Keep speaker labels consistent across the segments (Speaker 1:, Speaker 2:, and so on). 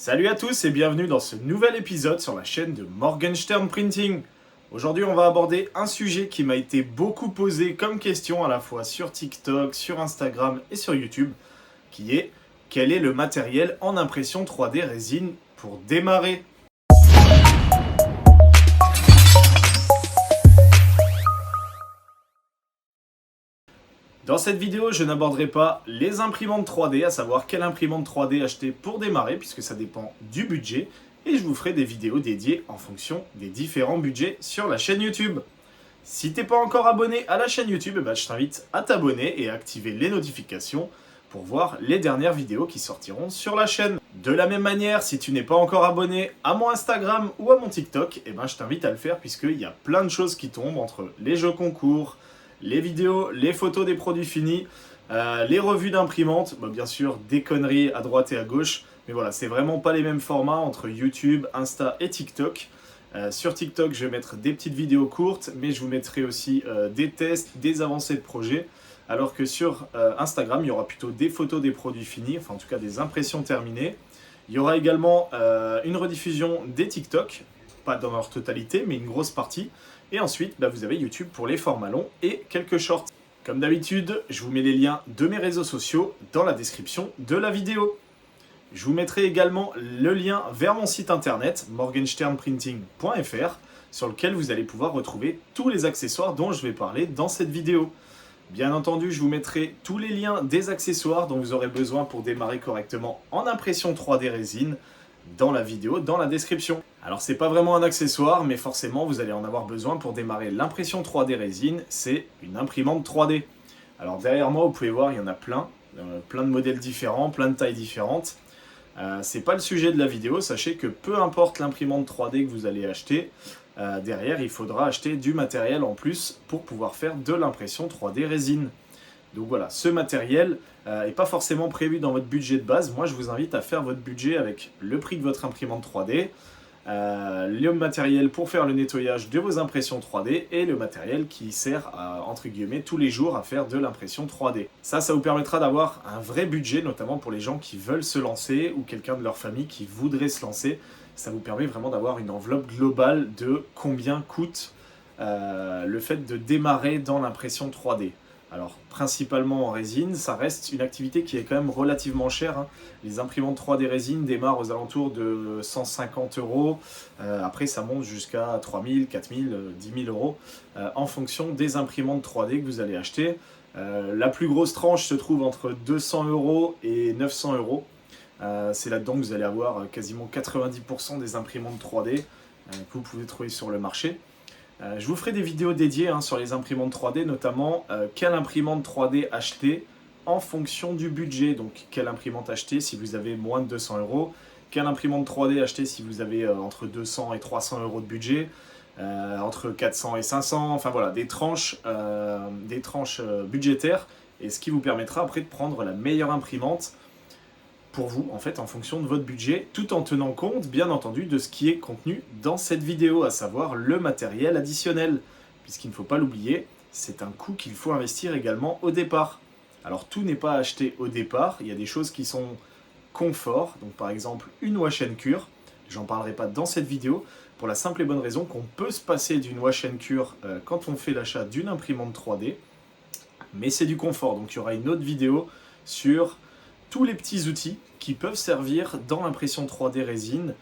Speaker 1: Salut à tous et bienvenue dans ce nouvel épisode sur la chaîne de Morgenstern Printing. Aujourd'hui on va aborder un sujet qui m'a été beaucoup posé comme question à la fois sur TikTok, sur Instagram et sur YouTube, qui est quel est le matériel en impression 3D résine pour démarrer ? Dans cette vidéo, je n'aborderai pas les imprimantes 3D, à savoir quelle imprimante 3D acheter pour démarrer, puisque ça dépend du budget, et je vous ferai des vidéos dédiées en fonction des différents budgets sur la chaîne YouTube. Si t'es pas encore abonné à la chaîne YouTube, je t'invite à t'abonner et à activer les notifications pour voir les dernières vidéos qui sortiront sur la chaîne. De la même manière, si tu n'es pas encore abonné à mon Instagram ou à mon TikTok, je t'invite à le faire puisqu'il y a plein de choses qui tombent entre les jeux concours, les vidéos, les photos des produits finis, les revues d'imprimantes, bien sûr des conneries à droite et à gauche, mais voilà, c'est vraiment pas les mêmes formats entre YouTube, Insta et TikTok. Sur TikTok, je vais mettre des petites vidéos courtes, mais je vous mettrai aussi des tests, des avancées de projets, alors que sur Instagram, il y aura plutôt des photos des produits finis, enfin en tout cas des impressions terminées. Il y aura également une rediffusion des TikTok, pas dans leur totalité, mais une grosse partie. Et ensuite, vous avez YouTube pour les formats longs et quelques shorts. Comme d'habitude, je vous mets les liens de mes réseaux sociaux dans la description de la vidéo. Je vous mettrai également le lien vers mon site internet, morgensternprinting.fr, sur lequel vous allez pouvoir retrouver tous les accessoires dont je vais parler dans cette vidéo. Bien entendu, je vous mettrai tous les liens des accessoires dont vous aurez besoin pour démarrer correctement en impression 3D résine dans la vidéo, dans la description. Alors c'est pas vraiment un accessoire, mais forcément vous allez en avoir besoin pour démarrer l'impression 3D résine, c'est une imprimante 3D. Alors derrière moi, vous pouvez voir, il y en a plein de modèles différents, plein de tailles différentes. C'est pas le sujet de la vidéo, sachez que peu importe l'imprimante 3D que vous allez acheter, derrière il faudra acheter du matériel en plus pour pouvoir faire de l'impression 3D résine. Donc voilà, ce matériel n'est pas forcément prévu dans votre budget de base. Moi je vous invite à faire votre budget avec le prix de votre imprimante 3D, le matériel pour faire le nettoyage de vos impressions 3D et le matériel qui sert entre guillemets tous les jours à faire de l'impression 3D. Ça vous permettra d'avoir un vrai budget, notamment pour les gens qui veulent se lancer ou quelqu'un de leur famille qui voudrait se lancer. Ça vous permet vraiment d'avoir une enveloppe globale de combien coûte le fait de démarrer dans l'impression 3D. Alors, principalement en résine, ça reste une activité qui est quand même relativement chère. Les imprimantes 3D résine démarrent aux alentours de 150 €. Après, ça monte jusqu'à 3 000, 4 000, 10 000 € en fonction des imprimantes 3D que vous allez acheter. La plus grosse tranche se trouve entre 200 € et 900 €. C'est là-dedans que vous allez avoir quasiment 90% des imprimantes 3D que vous pouvez trouver sur le marché. Je vous ferai des vidéos dédiées sur les imprimantes 3D, notamment quelle imprimante 3D acheter en fonction du budget. Donc quelle imprimante acheter si vous avez moins de 200 €, quelle imprimante 3D acheter si vous avez entre 200 et 300 € de budget, entre 400 et 500, enfin voilà, des tranches budgétaires, et ce qui vous permettra après de prendre la meilleure imprimante pour vous, en fait, en fonction de votre budget, tout en tenant compte, bien entendu, de ce qui est contenu dans cette vidéo, à savoir le matériel additionnel. Puisqu'il ne faut pas l'oublier, c'est un coût qu'il faut investir également au départ. Alors, tout n'est pas acheté au départ, il y a des choses qui sont confort, donc par exemple une wash and cure, j'en parlerai pas dans cette vidéo, pour la simple et bonne raison qu'on peut se passer d'une wash and cure quand on fait l'achat d'une imprimante 3D, mais c'est du confort, donc il y aura une autre vidéo sur tous les petits outils qui peuvent servir dans l'impression 3D résine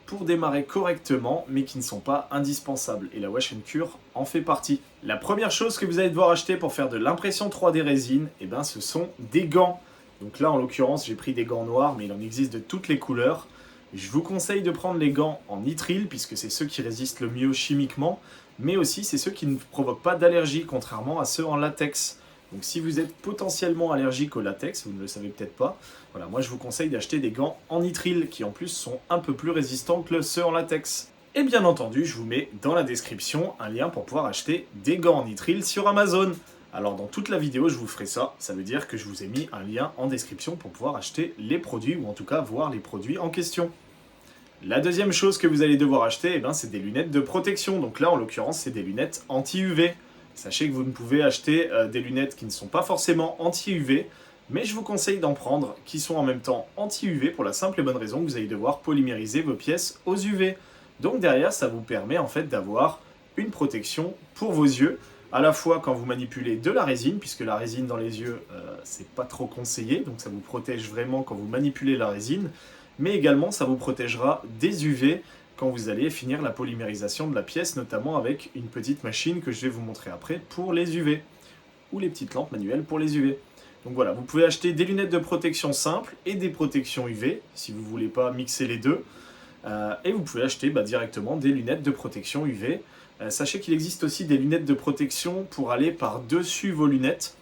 Speaker 1: pour démarrer correctement, mais qui ne sont pas indispensables. Et la wash and cure en fait partie. La première chose que vous allez devoir acheter pour faire de l'impression 3D résine, ce sont des gants. Donc là, en l'occurrence, j'ai pris des gants noirs, mais il en existe de toutes les couleurs. Je vous conseille de prendre les gants en nitrile, puisque c'est ceux qui résistent le mieux chimiquement, mais aussi c'est ceux qui ne provoquent pas d'allergie, contrairement à ceux en latex. Donc si vous êtes potentiellement allergique au latex, vous ne le savez peut-être pas, voilà, moi je vous conseille d'acheter des gants en nitrile qui en plus sont un peu plus résistants que ceux en latex. Et bien entendu, je vous mets dans la description un lien pour pouvoir acheter des gants en nitrile sur Amazon. Alors dans toute la vidéo, je vous ferai ça, ça veut dire que je vous ai mis un lien en description pour pouvoir acheter les produits ou en tout cas voir les produits en question. La deuxième chose que vous allez devoir acheter, c'est des lunettes de protection. Donc là, en l'occurrence, c'est des lunettes anti-UV. Sachez que vous ne pouvez acheter des lunettes qui ne sont pas forcément anti-UV, Mais je vous conseille d'en prendre qui sont en même temps anti-UV pour la simple et bonne raison que vous allez devoir polymériser vos pièces aux UV. Donc derrière, ça vous permet en fait d'avoir une protection pour vos yeux, à la fois quand vous manipulez de la résine, puisque la résine dans les yeux, c'est pas trop conseillé, donc ça vous protège vraiment quand vous manipulez la résine, mais également ça vous protégera des UV quand vous allez finir la polymérisation de la pièce, notamment avec une petite machine que je vais vous montrer après pour les UV, ou les petites lampes manuelles pour les UV. Donc voilà, vous pouvez acheter des lunettes de protection simples et des protections UV, si vous ne voulez pas mixer les deux. Et vous pouvez acheter directement des lunettes de protection UV. Sachez qu'il existe aussi des lunettes de protection pour aller par-dessus vos lunettes,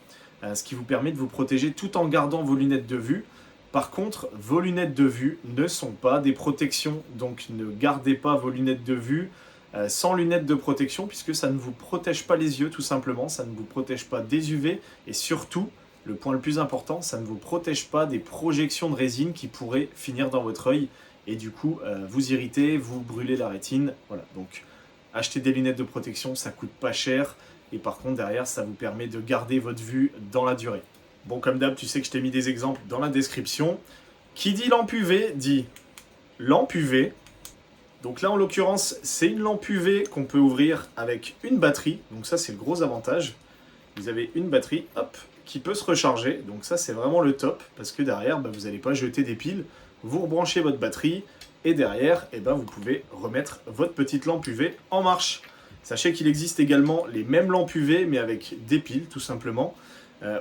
Speaker 1: ce qui vous permet de vous protéger tout en gardant vos lunettes de vue. Par contre, vos lunettes de vue ne sont pas des protections, donc ne gardez pas vos lunettes de vue sans lunettes de protection, puisque ça ne vous protège pas les yeux tout simplement, ça ne vous protège pas des UV, et surtout, le point le plus important, ça ne vous protège pas des projections de résine qui pourraient finir dans votre œil, et du coup vous irriter, vous brûler la rétine. Voilà, donc acheter des lunettes de protection, ça coûte pas cher, et par contre derrière, ça vous permet de garder votre vue dans la durée. Bon, comme d'hab, tu sais que je t'ai mis des exemples dans la description. Qui dit lampe UV dit lampe UV. Donc là, en l'occurrence, c'est une lampe UV qu'on peut ouvrir avec une batterie. Donc ça, c'est le gros avantage. Vous avez une batterie, hop, qui peut se recharger. Donc ça, c'est vraiment le top, parce que derrière, vous n'allez pas jeter des piles. Vous rebranchez votre batterie, et derrière, vous pouvez remettre votre petite lampe UV en marche. Sachez qu'il existe également les mêmes lampes UV, mais avec des piles, tout simplement.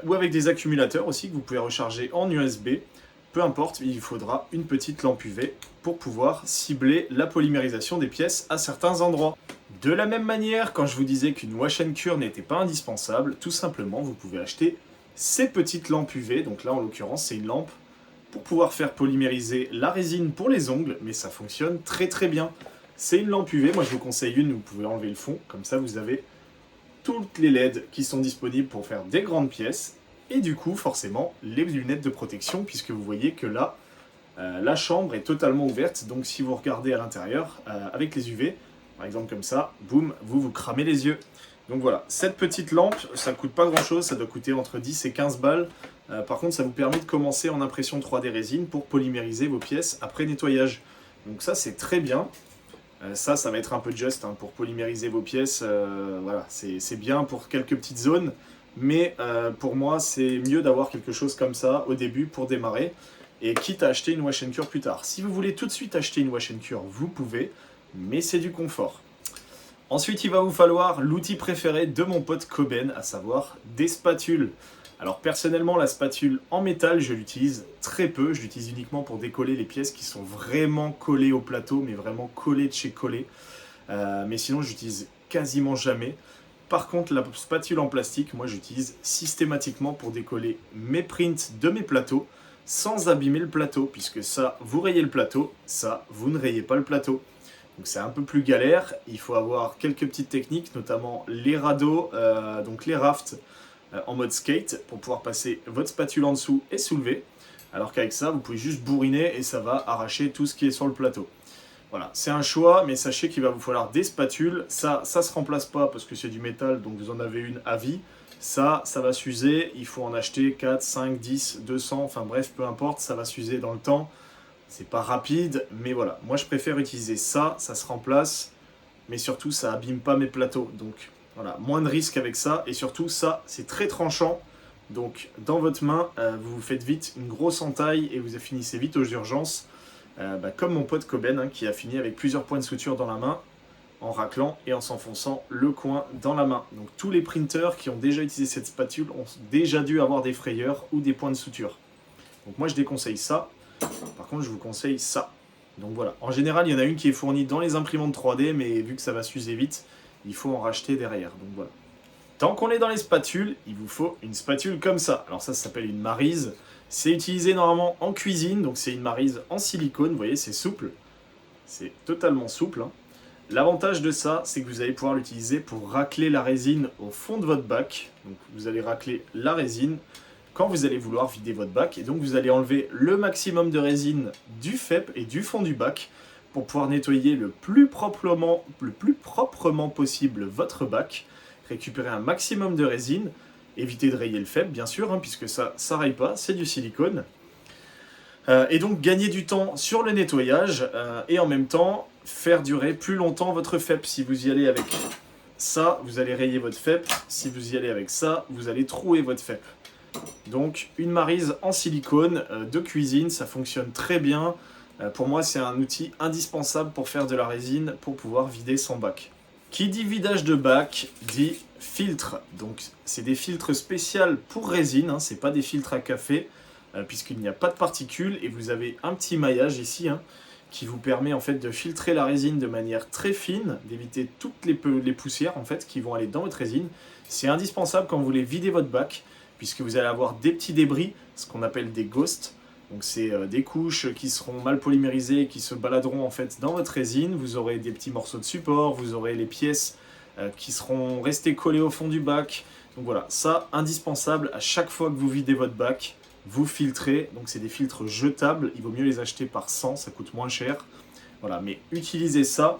Speaker 1: Ou avec des accumulateurs aussi que vous pouvez recharger en USB. Peu importe, il faudra une petite lampe UV pour pouvoir cibler la polymérisation des pièces à certains endroits. De la même manière, quand je vous disais qu'une wash and cure n'était pas indispensable, tout simplement vous pouvez acheter ces petites lampes UV. Donc là en l'occurrence c'est une lampe pour pouvoir faire polymériser la résine pour les ongles, mais ça fonctionne très très bien. C'est une lampe UV, moi je vous conseille une, vous pouvez enlever le fond, comme ça vous avez toutes les LED qui sont disponibles pour faire des grandes pièces, et du coup forcément les lunettes de protection, puisque vous voyez que là la chambre est totalement ouverte, donc si vous regardez à l'intérieur avec les UV, par exemple comme ça, boum, vous cramez les yeux. Donc voilà, cette petite lampe, ça ne coûte pas grand chose, ça doit coûter entre 10 et 15 balles. Par contre ça vous permet de commencer en impression 3D résine pour polymériser vos pièces après nettoyage. Donc ça c'est très bien. Ça va être un peu juste pour polymériser vos pièces. Voilà, c'est bien pour quelques petites zones, mais pour moi, c'est mieux d'avoir quelque chose comme ça au début pour démarrer, et quitte à acheter une wash and cure plus tard. Si vous voulez tout de suite acheter une wash and cure, vous pouvez, mais c'est du confort. Ensuite, il va vous falloir l'outil préféré de mon pote Coben, à savoir des spatules. Alors personnellement, la spatule en métal, je l'utilise très peu. Je l'utilise uniquement pour décoller les pièces qui sont vraiment collées au plateau, mais vraiment collées de chez collées. Mais sinon, j'utilise quasiment jamais. Par contre, la spatule en plastique, moi j'utilise systématiquement pour décoller mes prints de mes plateaux sans abîmer le plateau, puisque ça, vous rayez le plateau, ça, vous ne rayez pas le plateau. Donc c'est un peu plus galère, il faut avoir quelques petites techniques, notamment les radeaux, donc les rafts, en mode skate pour pouvoir passer votre spatule en dessous et soulever, alors qu'avec ça vous pouvez juste bourriner et ça va arracher tout ce qui est sur le plateau. Voilà, c'est un choix, mais sachez qu'il va vous falloir des spatules. Ça se remplace pas parce que c'est du métal, donc vous en avez une à vie. Ça va s'user, il faut en acheter 4, 5, 10, 200, enfin bref, peu importe, ça va s'user dans le temps. C'est pas rapide, mais voilà, moi je préfère utiliser ça se remplace, mais surtout ça abîme pas mes plateaux, donc voilà, moins de risques avec ça, et surtout ça, c'est très tranchant, donc dans votre main, vous vous faites vite une grosse entaille et vous finissez vite aux urgences, comme mon pote Coben, qui a fini avec plusieurs points de suture dans la main, en raclant et en s'enfonçant le coin dans la main. Donc tous les printers qui ont déjà utilisé cette spatule ont déjà dû avoir des frayeurs ou des points de suture. Donc moi je déconseille ça, par contre je vous conseille ça. Donc voilà, en général il y en a une qui est fournie dans les imprimantes 3D, mais vu que ça va s'user vite, il faut en racheter derrière, donc voilà. Tant qu'on est dans les spatules, il vous faut une spatule comme ça. Alors ça s'appelle une maryse. C'est utilisé normalement en cuisine, donc c'est une maryse en silicone, vous voyez, c'est souple. C'est totalement souple. L'avantage de ça, c'est que vous allez pouvoir l'utiliser pour racler la résine au fond de votre bac. Donc vous allez racler la résine quand vous allez vouloir vider votre bac. Et donc vous allez enlever le maximum de résine du FEP et du fond du bac pour pouvoir nettoyer le plus proprement possible votre bac, récupérer un maximum de résine Évitez de rayer le faible, bien sûr, hein, puisque ça ne raye pas, c'est du silicone. Et donc gagner du temps sur le nettoyage et en même temps faire durer plus longtemps votre FEP. Si vous y allez avec ça, vous allez rayer votre FEP. Si vous y allez avec ça, vous allez trouer votre FEP. Donc une maryse en silicone de cuisine, ça fonctionne très bien. Pour moi, c'est un outil indispensable pour faire de la résine, pour pouvoir vider son bac. Qui dit vidage de bac, dit filtre. Donc c'est des filtres spéciaux pour résine, hein, c'est pas des filtres à café, puisqu'il n'y a pas de particules, et vous avez un petit maillage ici, hein, qui vous permet en fait de filtrer la résine de manière très fine, d'éviter toutes les poussières en fait qui vont aller dans votre résine. C'est indispensable quand vous voulez vider votre bac, puisque vous allez avoir des petits débris, ce qu'on appelle des ghosts. Donc c'est des couches qui seront mal polymérisées, qui se baladeront en fait dans votre résine. Vous aurez des petits morceaux de support, vous aurez les pièces qui seront restées collées au fond du bac. Donc voilà, ça indispensable à chaque fois que vous videz votre bac, vous filtrez. Donc c'est des filtres jetables, il vaut mieux les acheter par 100, ça coûte moins cher. Voilà, mais utilisez ça.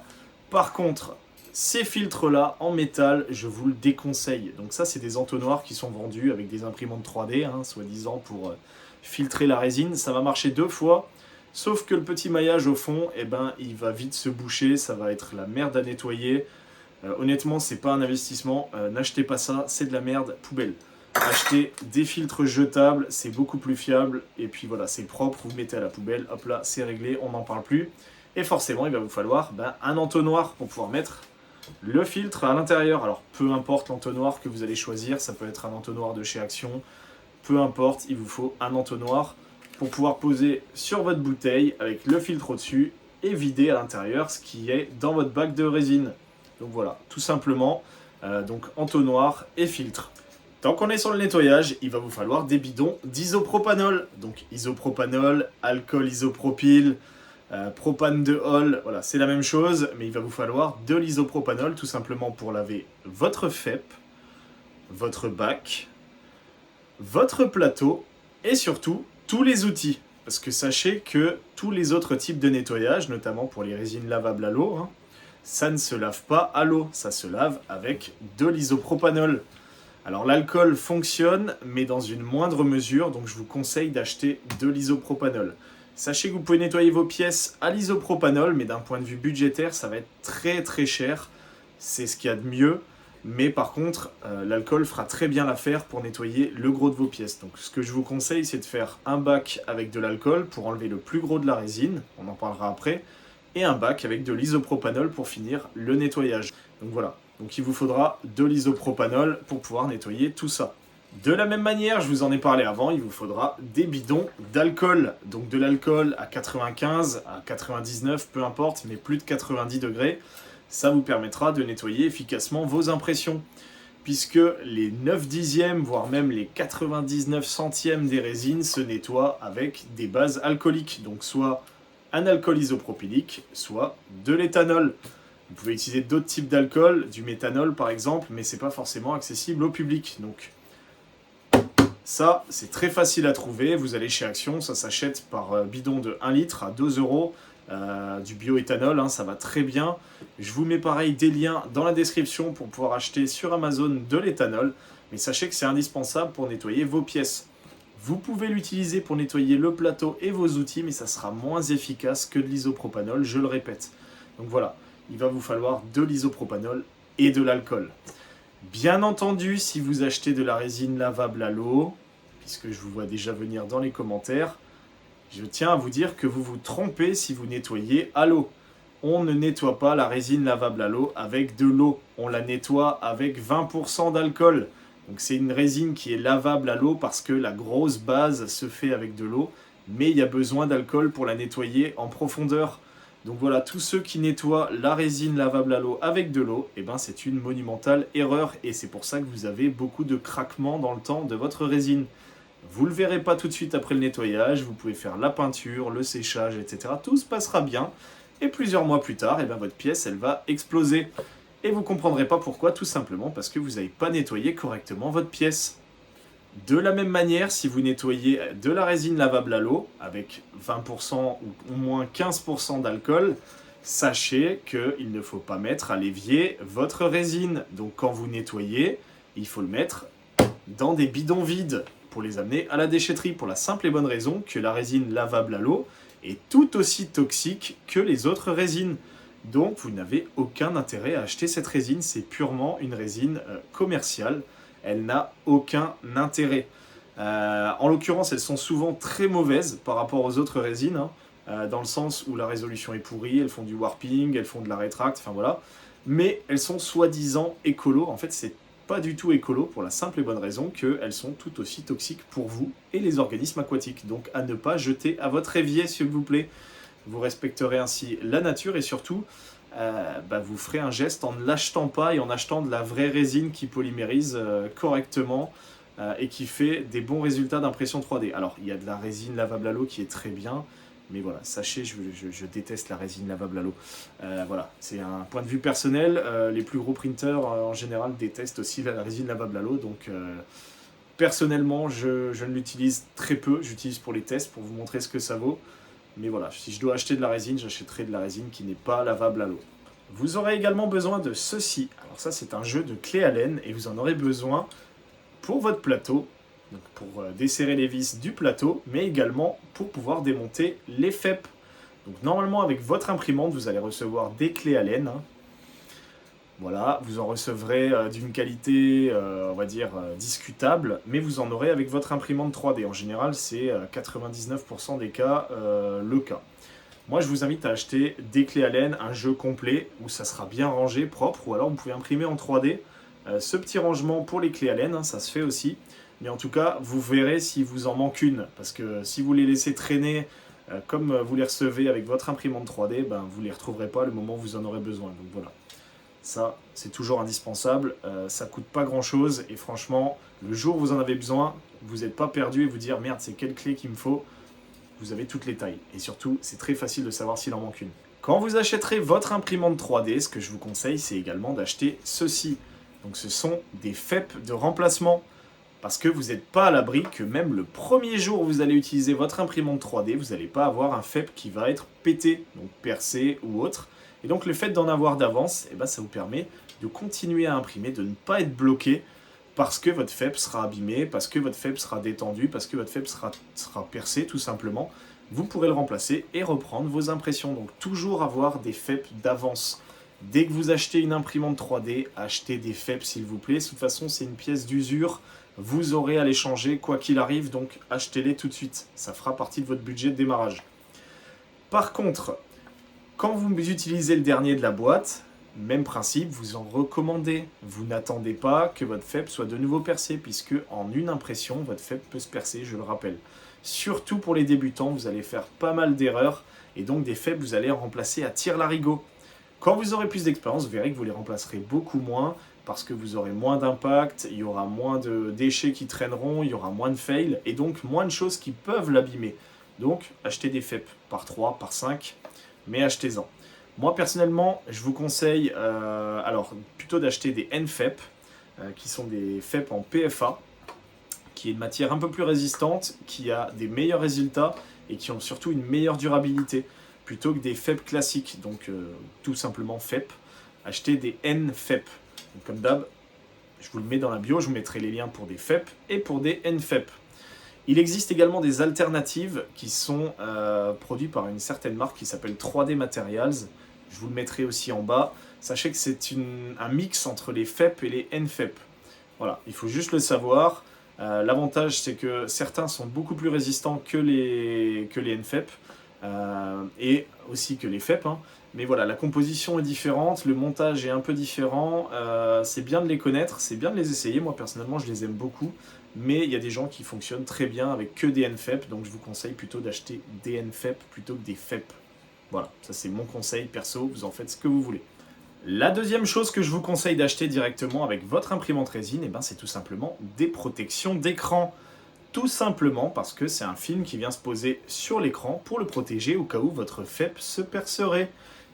Speaker 1: Par contre, ces filtres-là en métal, je vous le déconseille. Donc ça, c'est des entonnoirs qui sont vendus avec des imprimantes 3D, hein, soi-disant pour filtrer la résine. Ça va marcher 2 fois, sauf que le petit maillage au fond, eh ben, il va vite se boucher, ça va être la merde à nettoyer. Honnêtement, c'est pas un investissement, n'achetez pas ça, c'est de la merde, poubelle. Achetez des filtres jetables, c'est beaucoup plus fiable, et puis voilà, c'est propre, vous mettez à la poubelle, hop là, c'est réglé, on n'en parle plus. Et forcément, il va vous falloir un entonnoir pour pouvoir mettre le filtre à l'intérieur. Alors peu importe l'entonnoir que vous allez choisir, ça peut être un entonnoir de chez Action, peu importe, il vous faut un entonnoir pour pouvoir poser sur votre bouteille avec le filtre au-dessus et vider à l'intérieur ce qui est dans votre bac de résine. Donc voilà, tout simplement, donc entonnoir et filtre. Tant qu'on est sur le nettoyage, il va vous falloir des bidons d'isopropanol. Donc isopropanol, alcool isopropyl, propane de Hall, voilà, c'est la même chose, mais il va vous falloir de l'isopropanol tout simplement pour laver votre FEP, votre bac, votre plateau et surtout tous les outils. Parce que sachez que tous les autres types de nettoyage, notamment pour les résines lavables à l'eau, hein, ça ne se lave pas à l'eau, ça se lave avec de l'isopropanol. Alors l'alcool fonctionne, mais dans une moindre mesure, donc je vous conseille d'acheter de l'isopropanol. Sachez que vous pouvez nettoyer vos pièces à l'isopropanol, mais d'un point de vue budgétaire, ça va être très très cher. C'est ce qu'il y a de mieux. Mais par contre, l'alcool fera très bien l'affaire pour nettoyer le gros de vos pièces. Donc ce que je vous conseille, c'est de faire un bac avec de l'alcool pour enlever le plus gros de la résine, on en parlera après, et un bac avec de l'isopropanol pour finir le nettoyage. Donc voilà, donc il vous faudra de l'isopropanol pour pouvoir nettoyer tout ça. De la même manière, je vous en ai parlé avant, il vous faudra des bidons d'alcool. Donc de l'alcool à 95, à 99, peu importe, mais plus de 90 degrés. Ça vous permettra de nettoyer efficacement vos impressions. Puisque les 9 dixièmes, voire même les 99 centièmes des résines se nettoient avec des bases alcooliques. Donc soit un alcool isopropylique, soit de l'éthanol. Vous pouvez utiliser d'autres types d'alcool, du méthanol par exemple, mais c'est pas forcément accessible au public. Donc ça, c'est très facile à trouver. Vous allez chez Action, ça s'achète par bidon de 1 litre à 2 euros. Du bioéthanol, hein, ça va très bien. Je vous mets pareil des liens dans la description pour pouvoir acheter sur Amazon de l'éthanol. Mais sachez que c'est indispensable pour nettoyer vos pièces. Vous pouvez l'utiliser pour nettoyer le plateau et vos outils, mais ça sera moins efficace que de l'isopropanol, je le répète. Donc voilà, il va vous falloir de l'isopropanol et de l'alcool. Bien entendu, si vous achetez de la résine lavable à l'eau, puisque je vous vois déjà venir dans les commentaires, je tiens à vous dire que vous vous trompez si vous nettoyez à l'eau. On ne nettoie pas la résine lavable à l'eau avec de l'eau. On la nettoie avec 20% d'alcool. Donc c'est une résine qui est lavable à l'eau parce que la grosse base se fait avec de l'eau. Mais il y a besoin d'alcool pour la nettoyer en profondeur. Donc voilà, tous ceux qui nettoient la résine lavable à l'eau avec de l'eau, eh ben c'est une monumentale erreur. Et c'est pour ça que vous avez beaucoup de craquements dans le temps de votre résine. Vous ne le verrez pas tout de suite après le nettoyage, vous pouvez faire la peinture, le séchage, etc. Tout se passera bien. Et plusieurs mois plus tard, eh bien, votre pièce, elle va exploser. Et vous ne comprendrez pas pourquoi, tout simplement parce que vous n'avez pas nettoyé correctement votre pièce. De la même manière, si vous nettoyez de la résine lavable à l'eau, avec 20% ou au moins 15% d'alcool, sachez qu'il ne faut pas mettre à l'évier votre résine. Donc quand vous nettoyez, il faut le mettre dans des bidons vides pour les amener à la déchetterie, pour la simple et bonne raison que la résine lavable à l'eau est tout aussi toxique que les autres résines. Donc vous n'avez aucun intérêt à acheter cette résine, c'est purement une résine commerciale, elle n'a aucun intérêt. En l'occurrence, elles sont souvent très mauvaises par rapport aux autres résines, dans le sens où la résolution est pourrie, elles font du warping, elles font de la rétracte, enfin voilà. Mais elles sont soi-disant écolo, en fait c'est pas du tout écolo pour la simple et bonne raison qu'elles sont tout aussi toxiques pour vous et les organismes aquatiques. Donc à ne pas jeter à votre évier s'il vous plaît. Vous respecterez ainsi la nature et surtout, vous ferez un geste en ne l'achetant pas et en achetant de la vraie résine qui polymérise correctement et qui fait des bons résultats d'impression 3D. Alors, il y a de la résine lavable à l'eau qui est très bien, mais voilà, sachez, je déteste la résine lavable à l'eau. Voilà, c'est un point de vue personnel. Les plus gros printers, en général, détestent aussi la résine lavable à l'eau, donc... personnellement, je ne l'utilise très peu, j'utilise pour les tests, pour vous montrer ce que ça vaut. Mais voilà, si je dois acheter de la résine, j'achèterai de la résine qui n'est pas lavable à l'eau. Vous aurez également besoin de ceci. Alors ça, c'est un jeu de clé à laine et vous en aurez besoin pour votre plateau, donc pour desserrer les vis du plateau, mais également pour pouvoir démonter les FEP. Donc normalement, avec votre imprimante, vous allez recevoir des clés à laine. Voilà, vous en recevrez d'une qualité, on va dire, discutable, mais vous en aurez avec votre imprimante 3D. En général, c'est 99% des cas le cas. Moi, je vous invite à acheter des clés à laine, un jeu complet, où ça sera bien rangé, propre, ou alors vous pouvez imprimer en 3D. Ce petit rangement pour les clés à laine, ça se fait aussi. Mais en tout cas, vous verrez si vous en manque une, parce que si vous les laissez traîner comme vous les recevez avec votre imprimante 3D, vous ne les retrouverez pas le moment où vous en aurez besoin. Donc voilà. Ça, c'est toujours indispensable, ça coûte pas grand chose et franchement, le jour où vous en avez besoin, vous n'êtes pas perdu et vous dire merde, c'est quelle clé qu'il me faut. Vous avez toutes les tailles et surtout, c'est très facile de savoir s'il en manque une. Quand vous achèterez votre imprimante 3D, ce que je vous conseille, c'est également d'acheter ceci. Donc ce sont des FEP de remplacement parce que vous n'êtes pas à l'abri que même le premier jour où vous allez utiliser votre imprimante 3D, vous n'allez pas avoir un FEP qui va être pété, donc percé ou autre. Et donc le fait d'en avoir d'avance, ça vous permet de continuer à imprimer, de ne pas être bloqué parce que votre FEP sera abîmé, parce que votre FEP sera détendu, parce que votre FEP sera percé tout simplement. Vous pourrez le remplacer et reprendre vos impressions. Donc toujours avoir des FEP d'avance. Dès que vous achetez une imprimante 3D, achetez des FEP s'il vous plaît. De toute façon, c'est une pièce d'usure. Vous aurez à les changer quoi qu'il arrive, donc achetez-les tout de suite. Ça fera partie de votre budget de démarrage. Par contre, quand vous utilisez le dernier de la boîte, même principe, vous en recommandez. Vous n'attendez pas que votre FEP soit de nouveau percé, puisque en une impression, votre FEP peut se percer, je le rappelle. Surtout pour les débutants, vous allez faire pas mal d'erreurs, et donc des FEP, vous allez en remplacer à tire-larigot. Quand vous aurez plus d'expérience, vous verrez que vous les remplacerez beaucoup moins, parce que vous aurez moins d'impact, il y aura moins de déchets qui traîneront, il y aura moins de fails, et donc moins de choses qui peuvent l'abîmer. Donc, achetez des FEP par 3, par 5, mais achetez-en. Moi personnellement, je vous conseille plutôt d'acheter des NFEP, qui sont des FEP en PFA, qui est une matière un peu plus résistante, qui a des meilleurs résultats et qui ont surtout une meilleure durabilité, plutôt que des FEP classiques, donc tout simplement FEP. Achetez des NFEP. Donc, comme d'hab, je vous le mets dans la bio, je vous mettrai les liens pour des FEP et pour des NFEP. Il existe également des alternatives qui sont produites par une certaine marque qui s'appelle 3D Materials. Je vous le mettrai aussi en bas. Sachez que c'est un mix entre les FEP et les NFEP. Voilà, il faut juste le savoir. L'avantage, c'est que certains sont beaucoup plus résistants que les NFEP et aussi que les FEP. Mais voilà, la composition est différente, le montage est un peu différent. C'est bien de les connaître, c'est bien de les essayer. Moi, personnellement, je les aime beaucoup. Mais il y a des gens qui fonctionnent très bien avec que des NFEP, donc je vous conseille plutôt d'acheter des NFEP plutôt que des FEP. Voilà, ça c'est mon conseil perso, vous en faites ce que vous voulez. La deuxième chose que je vous conseille d'acheter directement avec votre imprimante résine, c'est tout simplement des protections d'écran. Tout simplement parce que c'est un film qui vient se poser sur l'écran pour le protéger au cas où votre FEP se percerait.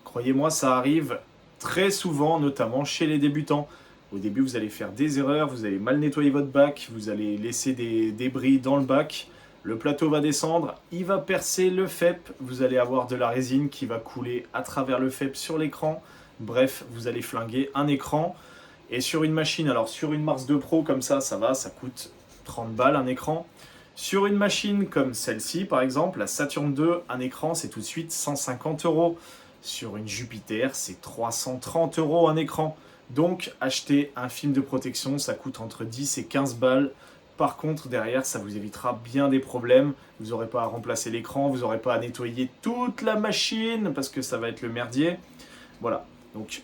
Speaker 1: Croyez-moi, ça arrive très souvent, notamment chez les débutants. Au début, vous allez faire des erreurs, vous allez mal nettoyer votre bac, vous allez laisser des débris dans le bac, le plateau va descendre, il va percer le FEP, vous allez avoir de la résine qui va couler à travers le FEP sur l'écran. Bref, vous allez flinguer un écran. Et sur une machine, alors sur une Mars 2 Pro comme ça va, ça coûte 30 balles un écran. Sur une machine comme celle-ci par exemple, la Saturn 2, un écran c'est tout de suite 150 euros. Sur une Jupiter, c'est 330 euros un écran. Donc acheter un film de protection, ça coûte entre 10 et 15 balles. Par contre, derrière, ça vous évitera bien des problèmes. Vous n'aurez pas à remplacer l'écran, vous n'aurez pas à nettoyer toute la machine parce que ça va être le merdier. Voilà, donc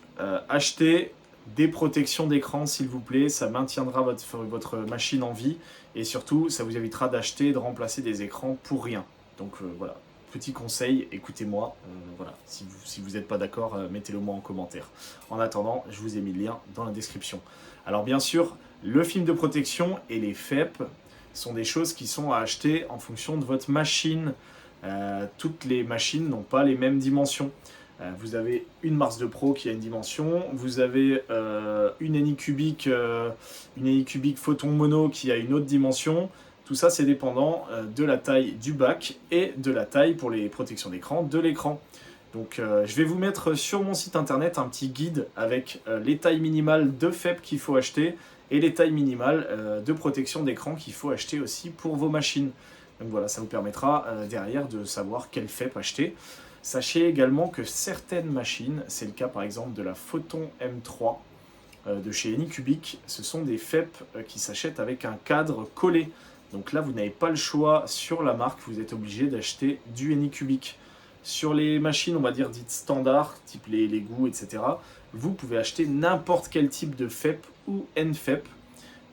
Speaker 1: achetez des protections d'écran s'il vous plaît, ça maintiendra votre machine en vie et surtout ça vous évitera d'acheter et de remplacer des écrans pour rien. Donc voilà, petit conseil, écoutez-moi, voilà. Si vous n'êtes pas d'accord, mettez-le moi en commentaire. En attendant, je vous ai mis le lien dans la description. Alors bien sûr, le film de protection et les FEP sont des choses qui sont à acheter en fonction de votre machine. Toutes les machines n'ont pas les mêmes dimensions. Vous avez une Mars 2 Pro qui a une dimension, vous avez une Anycubic Photon Mono qui a une autre dimension. Tout ça, c'est dépendant de la taille du bac et de la taille pour les protections d'écran de l'écran. Donc je vais vous mettre sur mon site internet un petit guide avec les tailles minimales de FEP qu'il faut acheter et les tailles minimales de protection d'écran qu'il faut acheter aussi pour vos machines. Donc voilà, ça vous permettra derrière de savoir quel FEP acheter. Sachez également que certaines machines, c'est le cas par exemple de la Photon M3 de chez Anycubic, ce sont des FEP qui s'achètent avec un cadre collé. Donc là, vous n'avez pas le choix sur la marque, vous êtes obligé d'acheter du Anycubic. Sur les machines, on va dire dites standards, type les Lego, etc., vous pouvez acheter n'importe quel type de FEP ou NFEP.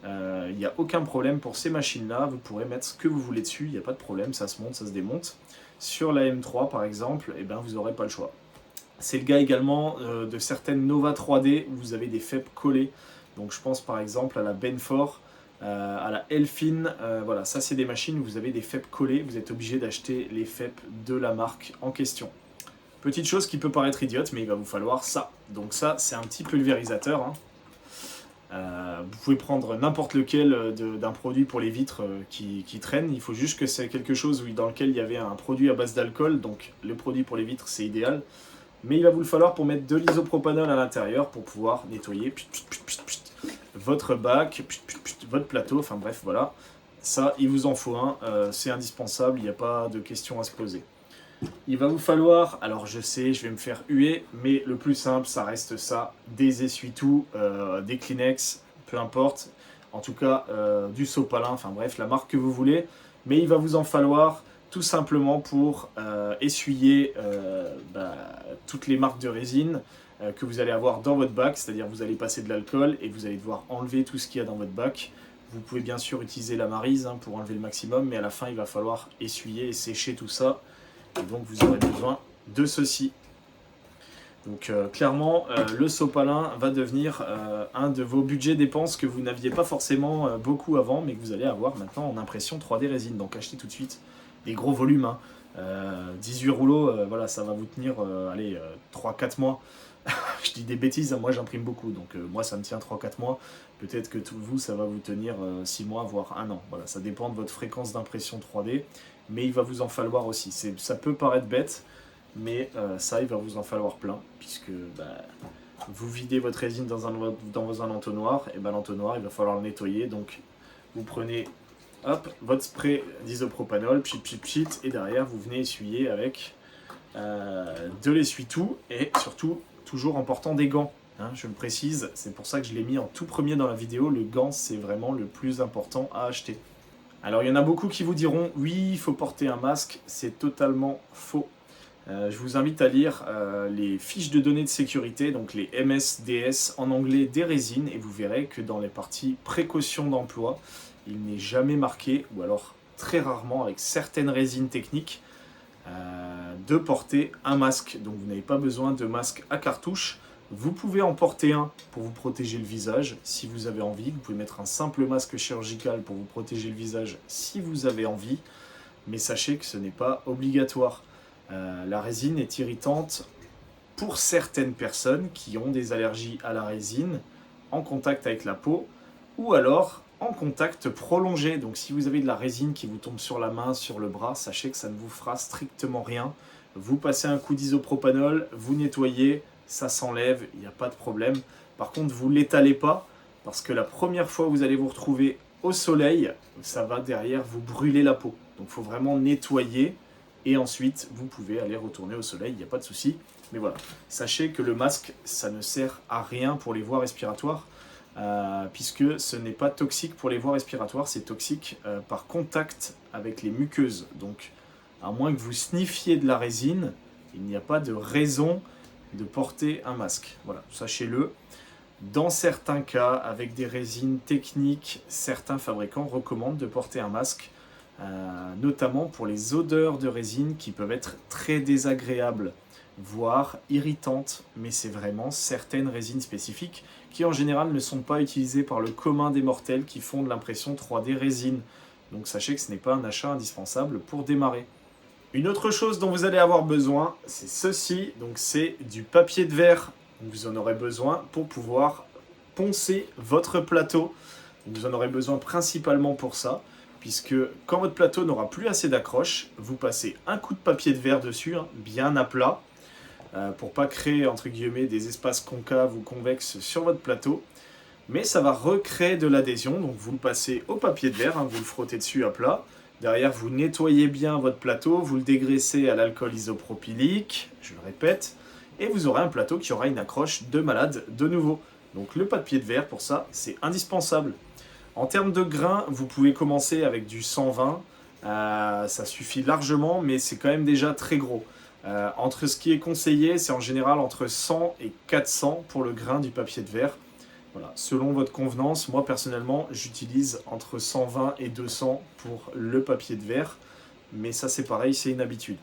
Speaker 1: Il n'y a aucun problème pour ces machines-là, vous pourrez mettre ce que vous voulez dessus, il n'y a pas de problème, ça se monte, ça se démonte. Sur la M3 par exemple, eh ben, vous n'aurez pas le choix. C'est le cas également de certaines Nova 3D où vous avez des FEP collés. Donc je pense par exemple à la Benford, à la Elfin. Voilà, ça c'est des machines où vous avez des FEP collés. Vous êtes obligé d'acheter les FEP de la marque en question. Petite chose qui peut paraître idiote, mais il va vous falloir ça. Donc ça, c'est un petit pulvérisateur. Hein. Vous pouvez prendre n'importe lequel d'un produit pour les vitres qui traîne. Il faut juste que c'est quelque chose dans lequel il y avait un produit à base d'alcool. Donc le produit pour les vitres, c'est idéal. Mais il va vous le falloir pour mettre de l'isopropanol à l'intérieur pour pouvoir nettoyer votre bac, votre plateau. Enfin bref, voilà. Ça, il vous en faut un. C'est indispensable. Il n'y a pas de question à se poser. Il va vous falloir, alors je sais, je vais me faire huer, mais le plus simple, ça reste ça, des essuie-tout, des Kleenex, peu importe, en tout cas du sopalin, enfin bref, la marque que vous voulez, mais il va vous en falloir tout simplement pour essuyer toutes les marques de résine que vous allez avoir dans votre bac, c'est-à-dire vous allez passer de l'alcool et vous allez devoir enlever tout ce qu'il y a dans votre bac. Vous pouvez bien sûr utiliser la maryse pour enlever le maximum, mais à la fin, il va falloir essuyer et sécher tout ça. Et donc vous aurez besoin de ceci. Donc clairement, le sopalin va devenir un de vos budgets dépenses que vous n'aviez pas forcément beaucoup avant, mais que vous allez avoir maintenant en impression 3D résine. Donc achetez tout de suite des gros volumes. 18 rouleaux, voilà, ça va vous tenir 3-4 mois. Je dis des bêtises, hein, moi j'imprime beaucoup, donc moi ça me tient 3-4 mois. Peut-être que vous, ça va vous tenir 6 mois, voire 1 an. Voilà, ça dépend de votre fréquence d'impression 3D. Mais il va vous en falloir aussi. Ça peut paraître bête, mais ça, il va vous en falloir plein, puisque vous videz votre résine dans un entonnoir, et l'entonnoir, il va falloir le nettoyer. Donc, vous prenez votre spray d'isopropanol, pchit, et derrière, vous venez essuyer avec de l'essuie-tout, et surtout, toujours en portant des gants. Hein, je le précise, c'est pour ça que je l'ai mis en tout premier dans la vidéo. Le gant, c'est vraiment le plus important à acheter. Alors il y en a beaucoup qui vous diront « Oui, il faut porter un masque », c'est totalement faux. Je vous invite à lire les fiches de données de sécurité, donc les MSDS en anglais des résines, et vous verrez que dans les parties précautions d'emploi, il n'est jamais marqué, ou alors très rarement avec certaines résines techniques, de porter un masque. Donc vous n'avez pas besoin de masque à cartouche. Vous pouvez en porter un pour vous protéger le visage si vous avez envie. Vous pouvez mettre un simple masque chirurgical pour vous protéger le visage si vous avez envie. Mais sachez que ce n'est pas obligatoire. La résine est irritante pour certaines personnes qui ont des allergies à la résine en contact avec la peau ou alors en contact prolongé. Donc si vous avez de la résine qui vous tombe sur la main, sur le bras, sachez que ça ne vous fera strictement rien. Vous passez un coup d'isopropanol, vous nettoyez, ça s'enlève, il n'y a pas de problème. Par contre, vous ne l'étalez pas, parce que la première fois où vous allez vous retrouver au soleil, ça va derrière vous brûler la peau. Donc il faut vraiment nettoyer, et ensuite vous pouvez aller retourner au soleil, il n'y a pas de souci. Mais voilà, sachez que le masque, ça ne sert à rien pour les voies respiratoires, puisque ce n'est pas toxique pour les voies respiratoires, c'est toxique par contact avec les muqueuses. Donc, à moins que vous sniffiez de la résine, il n'y a pas de raison de porter un masque. Voilà, sachez-le. Dans certains cas, avec des résines techniques, certains fabricants recommandent de porter un masque, notamment pour les odeurs de résine qui peuvent être très désagréables, voire irritantes, mais c'est vraiment certaines résines spécifiques qui en général ne sont pas utilisées par le commun des mortels qui font de l'impression 3D résine. Donc sachez que ce n'est pas un achat indispensable pour démarrer. Une autre chose dont vous allez avoir besoin, c'est ceci, donc c'est du papier de verre. Vous en aurez besoin pour pouvoir poncer votre plateau. Vous en aurez besoin principalement pour ça, puisque quand votre plateau n'aura plus assez d'accroche, vous passez un coup de papier de verre dessus, bien à plat, pour pas créer entre guillemets des espaces concaves ou convexes sur votre plateau. Mais ça va recréer de l'adhésion, donc vous le passez au papier de verre, vous le frottez dessus à plat. Derrière, vous nettoyez bien votre plateau, vous le dégraissez à l'alcool isopropylique, je le répète, et vous aurez un plateau qui aura une accroche de malade de nouveau. Donc le papier de verre, pour ça, c'est indispensable. En termes de grains, vous pouvez commencer avec du 120, ça suffit largement, mais c'est quand même déjà très gros. Entre ce qui est conseillé, c'est en général entre 100 et 400 pour le grain du papier de verre. Voilà. Selon votre convenance, moi personnellement, j'utilise entre 120 et 200 pour le papier de verre, mais ça c'est pareil, c'est une habitude.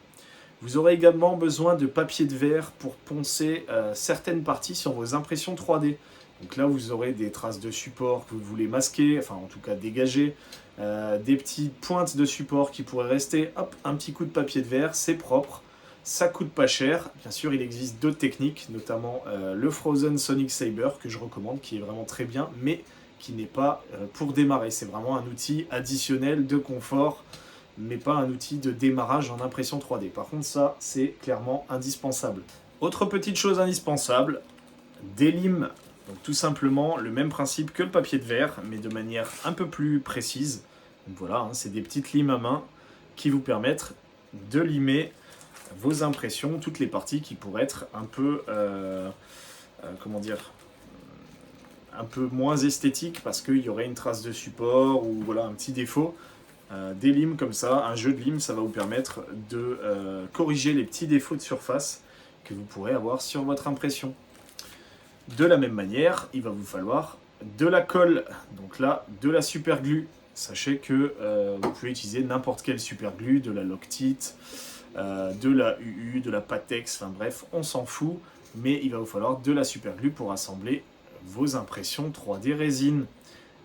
Speaker 1: Vous aurez également besoin de papier de verre pour poncer certaines parties sur vos impressions 3D. Donc là, vous aurez des traces de support que vous voulez masquer, enfin en tout cas dégager, des petites pointes de support qui pourraient rester, hop, un petit coup de papier de verre, c'est propre. Ça coûte pas cher. Bien sûr, il existe d'autres techniques, notamment le Frozen Sonic Saber que je recommande, qui est vraiment très bien, mais qui n'est pas pour démarrer. C'est vraiment un outil additionnel de confort, mais pas un outil de démarrage en impression 3D. Par contre, ça, c'est clairement indispensable. Autre petite chose indispensable, des limes. Donc tout simplement le même principe que le papier de verre, mais de manière un peu plus précise. Donc voilà, c'est des petites limes à main qui vous permettent de limer vos impressions, toutes les parties qui pourraient être un peu, comment dire, un peu moins esthétiques parce qu'il y aurait une trace de support ou voilà un petit défaut. Des limes comme ça, un jeu de limes, ça va vous permettre de corriger les petits défauts de surface que vous pourrez avoir sur votre impression. De la même manière, il va vous falloir de la colle, donc là, de la super glue. Sachez que vous pouvez utiliser n'importe quelle super glue, de la Loctite, de la UU, de la Patex, enfin bref, on s'en fout, mais il va vous falloir de la super glue pour assembler vos impressions 3D résine.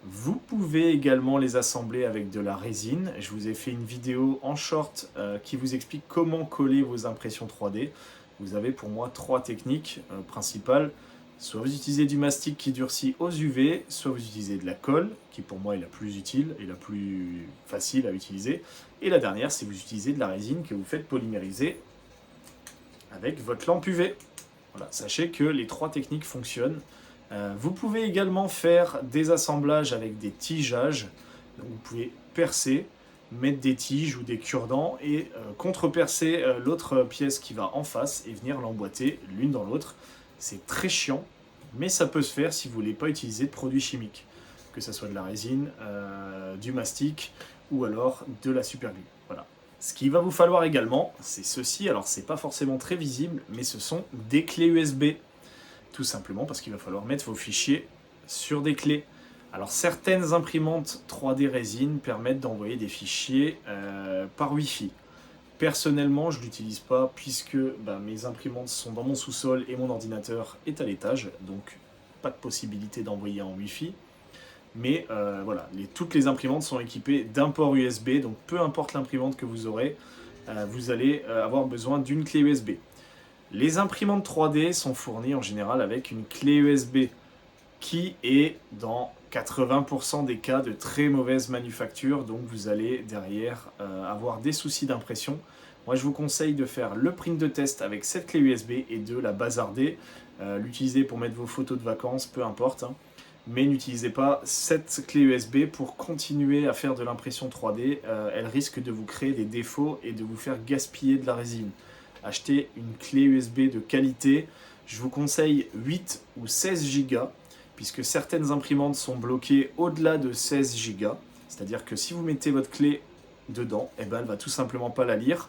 Speaker 1: Vous pouvez également les assembler avec de la résine. Je vous ai fait une vidéo en short qui vous explique comment coller vos impressions 3D. Vous avez pour moi 3 techniques principales. Soit vous utilisez du mastic qui durcit aux UV, soit vous utilisez de la colle, qui pour moi est la plus utile et la plus facile à utiliser. Et la dernière, c'est vous utilisez de la résine que vous faites polymériser avec votre lampe UV. Voilà, sachez que les 3 techniques fonctionnent. Vous pouvez également faire des assemblages avec des tigeages. Donc vous pouvez percer, mettre des tiges ou des cure-dents et contre-percer l'autre pièce qui va en face et venir l'emboîter l'une dans l'autre. C'est très chiant, mais ça peut se faire si vous ne voulez pas utiliser de produits chimiques, que ce soit de la résine, du mastic ou alors de la super glue. Voilà. Ce qu'il va vous falloir également, c'est ceci. Alors, c'est pas forcément très visible, mais ce sont des clés USB. Tout simplement parce qu'il va falloir mettre vos fichiers sur des clés. Alors, certaines imprimantes 3D résine permettent d'envoyer des fichiers par Wi-Fi. Personnellement, je ne l'utilise pas puisque mes imprimantes sont dans mon sous-sol et mon ordinateur est à l'étage, donc pas de possibilité d'envoyer en Wi-Fi. Mais voilà, toutes les imprimantes sont équipées d'un port USB, donc peu importe l'imprimante que vous aurez, vous allez avoir besoin d'une clé USB. Les imprimantes 3D sont fournies en général avec une clé USB qui est dans 80% des cas de très mauvaise manufacture, donc vous allez derrière avoir des soucis d'impression. Moi je vous conseille de faire le print de test avec cette clé USB et de la bazarder, l'utiliser pour mettre vos photos de vacances, peu importe, hein. Mais n'utilisez pas cette clé USB pour continuer à faire de l'impression 3D, elle risque de vous créer des défauts et de vous faire gaspiller de la résine. Achetez une clé USB de qualité, je vous conseille 8 ou 16 Go, puisque certaines imprimantes sont bloquées au-delà de 16 Go, c'est-à-dire que si vous mettez votre clé dedans, eh ben, elle ne va tout simplement pas la lire,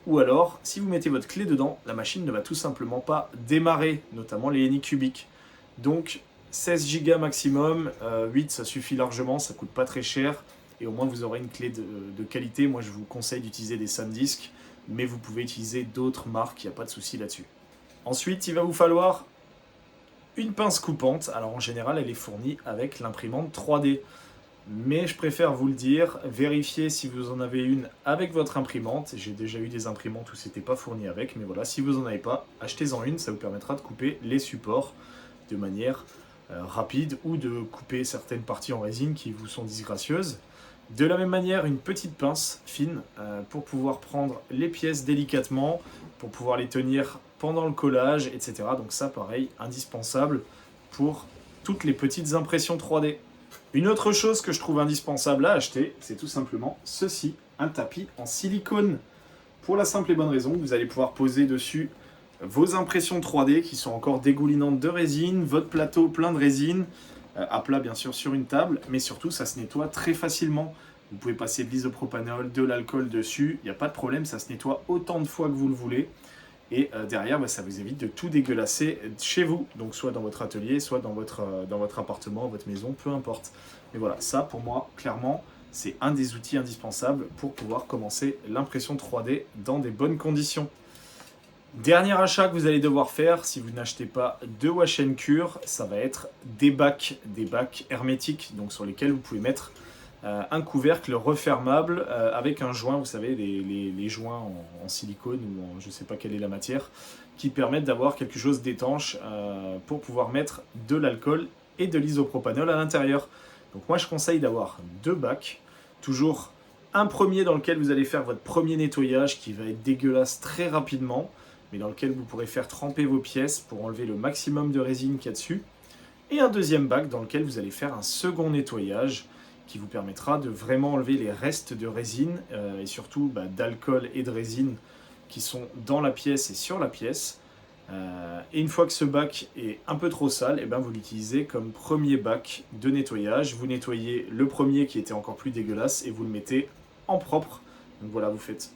Speaker 1: ou alors, si vous mettez votre clé dedans, la machine ne va tout simplement pas démarrer, notamment les Anycubic. Donc, 16 Go maximum, 8 ça suffit largement, ça coûte pas très cher, et au moins vous aurez une clé de qualité. Moi je vous conseille d'utiliser des SanDisk, mais vous pouvez utiliser d'autres marques, il n'y a pas de souci là-dessus. Ensuite, il va vous falloir une pince coupante. Alors en général, elle est fournie avec l'imprimante 3D. Mais je préfère vous le dire, vérifiez si vous en avez une avec votre imprimante. J'ai déjà eu des imprimantes où c'était pas fourni avec, mais voilà, si vous en avez pas, achetez-en une, ça vous permettra de couper les supports de manière rapide ou de couper certaines parties en résine qui vous sont disgracieuses. De la même manière, une petite pince fine pour pouvoir prendre les pièces délicatement, pour pouvoir les tenir pendant le collage, etc. Donc ça, pareil, indispensable pour toutes les petites impressions 3D. Une autre chose que je trouve indispensable à acheter, c'est tout simplement ceci, un tapis en silicone. Pour la simple et bonne raison que vous allez pouvoir poser dessus vos impressions 3D qui sont encore dégoulinantes de résine, votre plateau plein de résine, à plat bien sûr sur une table, mais surtout ça se nettoie très facilement. Vous pouvez passer de l'isopropanol, de l'alcool dessus, il n'y a pas de problème, ça se nettoie autant de fois que vous le voulez. Et derrière, ça vous évite de tout dégueulasser chez vous, donc soit dans votre atelier, soit dans votre appartement, votre maison, peu importe. Mais voilà, ça pour moi, clairement, c'est un des outils indispensables pour pouvoir commencer l'impression 3D dans des bonnes conditions. Dernier achat que vous allez devoir faire, si vous n'achetez pas de wash and cure, ça va être des bacs hermétiques, donc sur lesquels vous pouvez mettre un couvercle refermable avec un joint, vous savez, les joints en silicone ou en je ne sais pas quelle est la matière, qui permettent d'avoir quelque chose d'étanche pour pouvoir mettre de l'alcool et de l'isopropanol à l'intérieur. Donc moi je conseille d'avoir deux bacs, toujours un premier dans lequel vous allez faire votre premier nettoyage qui va être dégueulasse très rapidement, mais dans lequel vous pourrez faire tremper vos pièces pour enlever le maximum de résine qu'il y a dessus, et un deuxième bac dans lequel vous allez faire un second nettoyage qui vous permettra de vraiment enlever les restes de résine et surtout d'alcool et de résine qui sont dans la pièce et sur la pièce. Et une fois que ce bac est un peu trop sale, et vous l'utilisez comme premier bac de nettoyage. Vous nettoyez le premier qui était encore plus dégueulasse et vous le mettez en propre. Donc voilà, vous faites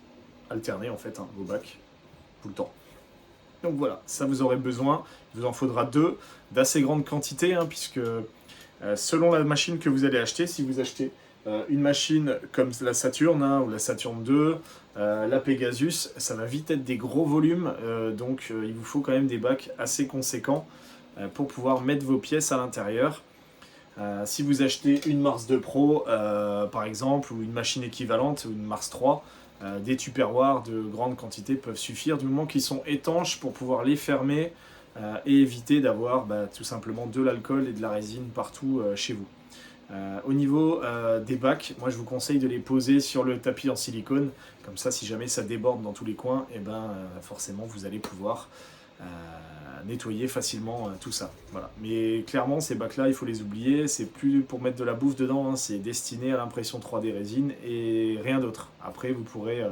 Speaker 1: alterner en fait vos bacs tout le temps. Donc voilà, ça vous aurez besoin. Il vous en faudra deux d'assez grande quantité puisque selon la machine que vous allez acheter, si vous achetez une machine comme la Saturn ou la Saturn 2, la Pegasus, ça va vite être des gros volumes, donc il vous faut quand même des bacs assez conséquents pour pouvoir mettre vos pièces à l'intérieur. Si vous achetez une Mars 2 Pro par exemple, ou une machine équivalente, ou une Mars 3, des tupperwares de grande quantité peuvent suffire du moment qu'ils sont étanches pour pouvoir les fermer et éviter d'avoir tout simplement de l'alcool et de la résine partout chez vous. Au niveau des bacs, moi je vous conseille de les poser sur le tapis en silicone, comme ça si jamais ça déborde dans tous les coins, forcément vous allez pouvoir nettoyer facilement tout ça. Voilà. Mais clairement ces bacs là il faut les oublier, c'est plus pour mettre de la bouffe dedans, c'est destiné à l'impression 3D résine et rien d'autre. Après vous pourrez,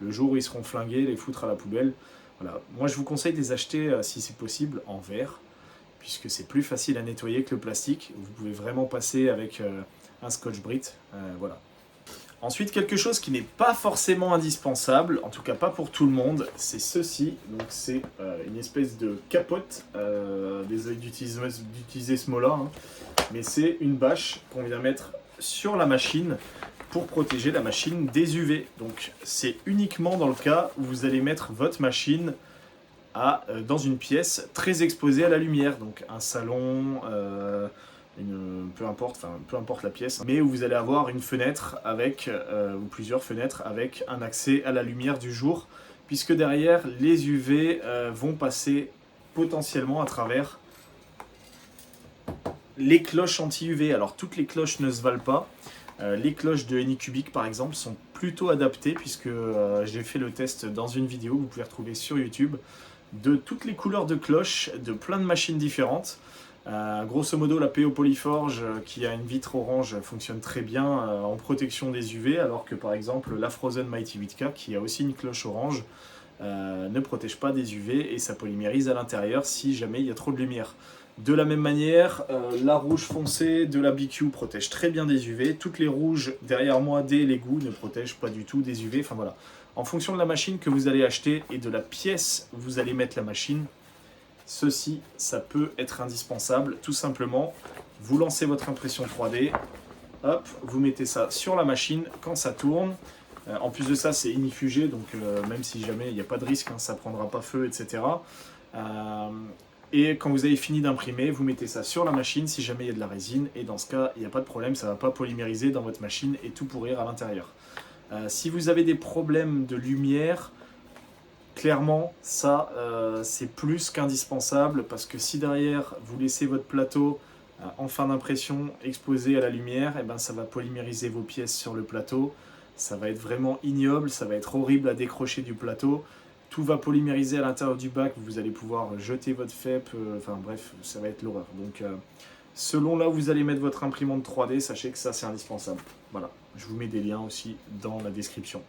Speaker 1: le jour où ils seront flingués, les foutre à la poubelle. Voilà. Moi je vous conseille de les acheter si c'est possible en verre, puisque c'est plus facile à nettoyer que le plastique. Vous pouvez vraiment passer avec un Scotch-Brite. Voilà. Ensuite, quelque chose qui n'est pas forcément indispensable, en tout cas pas pour tout le monde, c'est ceci. Donc c'est une espèce de capote, désolé d'utiliser ce mot-là, mais c'est une bâche qu'on vient mettre sur la machine pour protéger la machine des UV. Donc c'est uniquement dans le cas où vous allez mettre votre machine dans une pièce très exposée à la lumière, donc un salon, peu importe la pièce, mais où vous allez avoir une fenêtre ou plusieurs fenêtres avec un accès à la lumière du jour, puisque derrière les UV vont passer potentiellement à travers les cloches anti-UV. Alors toutes les cloches ne se valent pas. Les cloches de Anycubic par exemple sont plutôt adapté puisque j'ai fait le test dans une vidéo que vous pouvez retrouver sur YouTube de toutes les couleurs de cloches de plein de machines différentes. Grosso modo, la PO Polyforge qui a une vitre orange fonctionne très bien en protection des UV, alors que par exemple la Frozen Mighty 8K qui a aussi une cloche orange ne protège pas des UV et ça polymérise à l'intérieur si jamais il y a trop de lumière. De la même manière, la rouge foncée de la BQ protège très bien des UV. Toutes les rouges derrière moi des Lego ne protègent pas du tout des UV. Enfin voilà. En fonction de la machine que vous allez acheter et de la pièce où vous allez mettre la machine, ceci, ça peut être indispensable. Tout simplement, vous lancez votre impression 3D, hop, vous mettez ça sur la machine quand ça tourne. En plus de ça, c'est inifugé, donc même si jamais il n'y a pas de risque, hein, ça ne prendra pas feu, etc. Et quand vous avez fini d'imprimer, vous mettez ça sur la machine si jamais il y a de la résine. Et dans ce cas, il n'y a pas de problème, ça ne va pas polymériser dans votre machine et tout pourrir à l'intérieur. Si vous avez des problèmes de lumière, clairement, ça, c'est plus qu'indispensable. Parce que si derrière, vous laissez votre plateau en fin d'impression exposé à la lumière, et ben, ça va polymériser vos pièces sur le plateau. Ça va être vraiment ignoble, ça va être horrible à décrocher du plateau. Tout va polymériser à l'intérieur du bac, vous allez pouvoir jeter votre FEP, enfin bref, ça va être l'horreur. Donc selon là où vous allez mettre votre imprimante 3D, sachez que ça c'est indispensable. Voilà, je vous mets des liens aussi dans la description.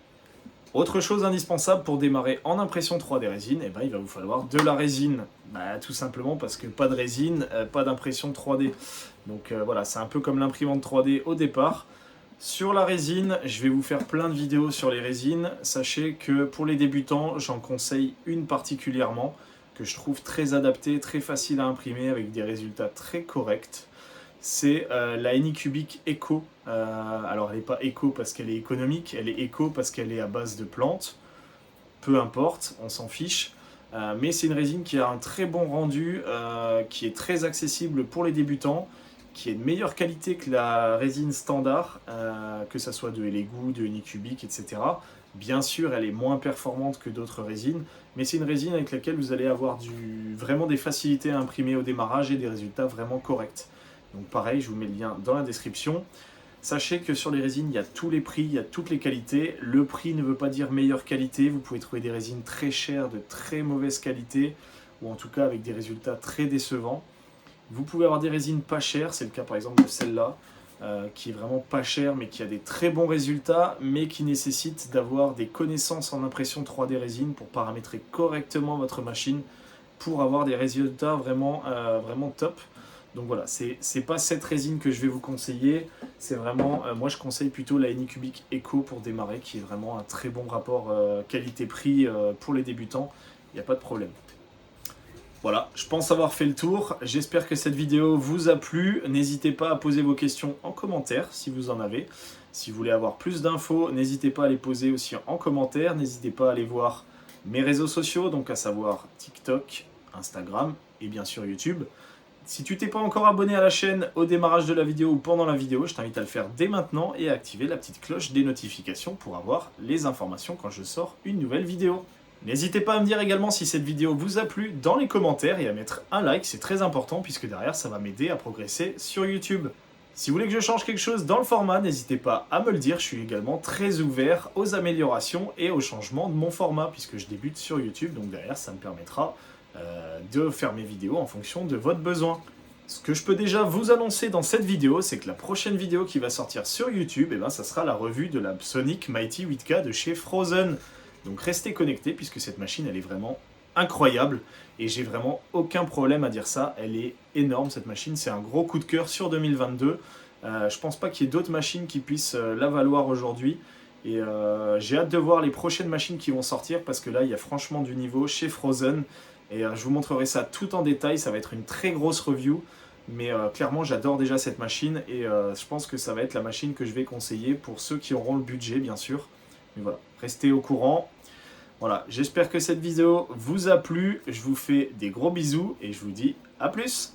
Speaker 1: Autre chose indispensable pour démarrer en impression 3D résine, eh ben, il va vous falloir de la résine. Tout simplement parce que pas de résine, pas d'impression 3D. Donc voilà, c'est un peu comme l'imprimante 3D au départ. Sur la résine, je vais vous faire plein de vidéos sur les résines. Sachez que pour les débutants, j'en conseille une particulièrement que je trouve très adaptée, très facile à imprimer avec des résultats très corrects. C'est la Anycubic Eco. Alors elle n'est pas Eco parce qu'elle est économique, elle est Eco parce qu'elle est à base de plantes. Peu importe, on s'en fiche. Mais c'est une résine qui a un très bon rendu, qui est très accessible pour les débutants, qui est de meilleure qualité que la résine standard, que ce soit de Elegoo, de Anycubic, etc. Bien sûr, elle est moins performante que d'autres résines, mais c'est une résine avec laquelle vous allez avoir vraiment des facilités à imprimer au démarrage et des résultats vraiment corrects. Donc pareil, je vous mets le lien dans la description. Sachez que sur les résines, il y a tous les prix, il y a toutes les qualités. Le prix ne veut pas dire meilleure qualité. Vous pouvez trouver des résines très chères, de très mauvaise qualité, ou en tout cas avec des résultats très décevants. Vous pouvez avoir des résines pas chères, c'est le cas par exemple de celle-là, qui est vraiment pas chère mais qui a des très bons résultats, mais qui nécessite d'avoir des connaissances en impression 3D résine pour paramétrer correctement votre machine pour avoir des résultats vraiment, vraiment top. Donc voilà, c'est pas cette résine que je vais vous conseiller, c'est vraiment, moi je conseille plutôt la Anycubic Eco pour démarrer, qui est vraiment un très bon rapport qualité-prix pour les débutants, il n'y a pas de problème. Voilà, je pense avoir fait le tour. J'espère que cette vidéo vous a plu. N'hésitez pas à poser vos questions en commentaire si vous en avez. Si vous voulez avoir plus d'infos, n'hésitez pas à les poser aussi en commentaire. N'hésitez pas à aller voir mes réseaux sociaux, donc à savoir TikTok, Instagram et bien sûr YouTube. Si tu t'es pas encore abonné à la chaîne au démarrage de la vidéo ou pendant la vidéo, je t'invite à le faire dès maintenant et à activer la petite cloche des notifications pour avoir les informations quand je sors une nouvelle vidéo. N'hésitez pas à me dire également si cette vidéo vous a plu dans les commentaires et à mettre un like, c'est très important puisque derrière ça va m'aider à progresser sur YouTube. Si vous voulez que je change quelque chose dans le format, n'hésitez pas à me le dire, je suis également très ouvert aux améliorations et au changement de mon format puisque je débute sur YouTube, donc derrière ça me permettra de faire mes vidéos en fonction de votre besoin. Ce que je peux déjà vous annoncer dans cette vidéo, c'est que la prochaine vidéo qui va sortir sur YouTube, ça sera la revue de la Sonic Mighty 8K de chez Frozen. Donc restez connectés puisque cette machine elle est vraiment incroyable et j'ai vraiment aucun problème à dire ça, elle est énorme cette machine, c'est un gros coup de cœur sur 2022. Je pense pas qu'il y ait d'autres machines qui puissent la valoir aujourd'hui et j'ai hâte de voir les prochaines machines qui vont sortir parce que là il y a franchement du niveau chez Frozen et je vous montrerai ça tout en détail, ça va être une très grosse review. Mais clairement j'adore déjà cette machine et je pense que ça va être la machine que je vais conseiller pour ceux qui auront le budget bien sûr. Mais voilà, restez au courant. Voilà, j'espère que cette vidéo vous a plu. Je vous fais des gros bisous et je vous dis à plus.